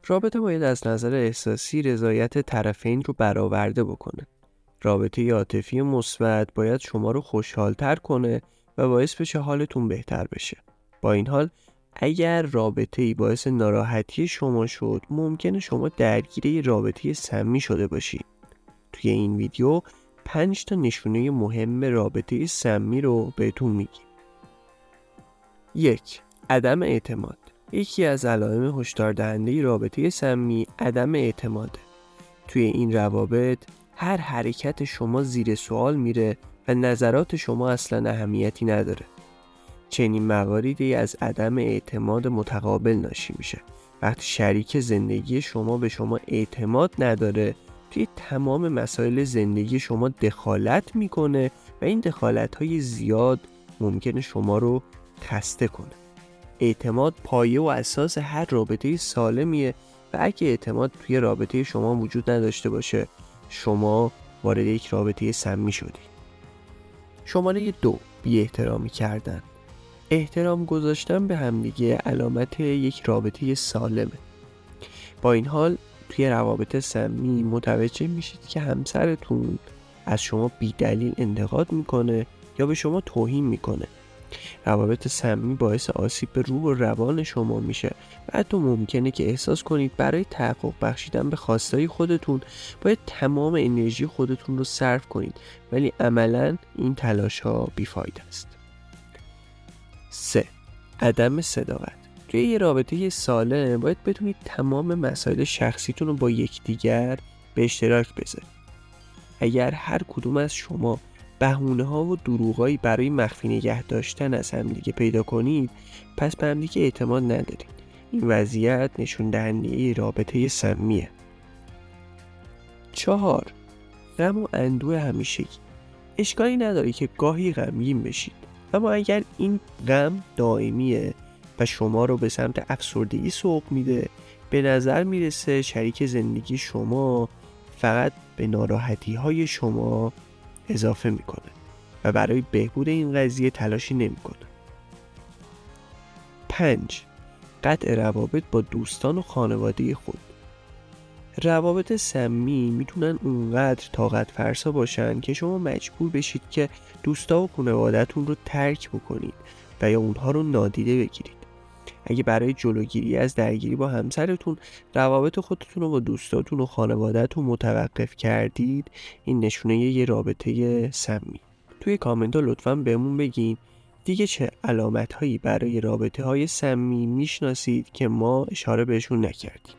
رابطه باید از نظر احساسی رضایت طرفین رو برآورده بکنه. رابطه عاطفی مثبت باید شما رو خوشحال‌تر کنه و باعث بشه حالتون بهتر بشه. با این حال اگر رابطه‌ای باعث ناراحتی شما شد، ممکنه شما درگیر یه رابطه سمی شده باشید. توی این ویدیو 5 تا نشونه مهم رابطه سمی رو بهتون میگیم. 1. عدم اعتماد. یکی از علائم هشدار دهنده رابطه سمی عدم اعتماده. توی این روابط هر حرکت شما زیر سوال میره و نظرات شما اصلا اهمیتی نداره. چنین مواردی از عدم اعتماد متقابل ناشی میشه. وقتی شریک زندگی شما به شما اعتماد نداره، توی تمام مسائل زندگی شما دخالت میکنه و این دخالت‌های زیاد ممکنه شما رو خسته کنه. اعتماد پایه و اساس هر رابطه سالمیه و اگه اعتماد توی رابطه شما وجود نداشته باشه، شما وارد یک رابطه سمی شدی. شماره 2. بی احترامی کردن. احترام گذاشتن به همدیگه علامت یک رابطه سالمه. با این حال توی روابط سمی متوجه میشید که همسرتون از شما بی دلیل انتقاد میکنه یا به شما توهین میکنه. روابط سمی باعث آسیب به روح و روان شما میشه و حتی ممکنه که احساس کنید برای تحقق بخشیدن به خواستهای خودتون باید تمام انرژی خودتون رو صرف کنید، ولی عملاً این تلاش ها بیفایده است. 3. عدم صداقت. توی یه رابطه سالم باید بتونید تمام مسائل شخصیتون رو با یکدیگر به اشتراک بذارید. اگر هر کدوم از شما بهونه‌ها و دروغایی برای مخفی نگه داشتن از همدیگه پیدا کنید، پس به همدیگه اعتماد ندارید. این وضعیت نشون دهنده رابطه سمیه. 4. غم و اندوه همیشگی. اشکالی نداره که گاهی غمگین بشید، اما اگر این غم دائمیه و شما رو به سمت افسردگی سوق میده، به نظر میرسه شریک زندگی شما فقط به ناراحتی های شما اضافه میکنه و برای بهبود این قضیه تلاشی نمیکنه. 5. قطع روابط با دوستان و خانواده خود. روابط سمی میتونن اونقدر طاقت فرسا باشن که شما مجبور بشید که دوستا و خانواده‌تون رو ترک بکنید و یا اونها رو نادیده بگیرید. اگه برای جلوگیری از درگیری با همسرتون روابط خودتون رو با دوستاتون و خانواده‌تون متوقف کردید، این نشونه یه رابطه سمی. توی کامنت ها لطفاً بهمون بگین دیگه چه علامت هایی برای رابطه های سمی میشناسید که ما اشاره بهشون نکردیم.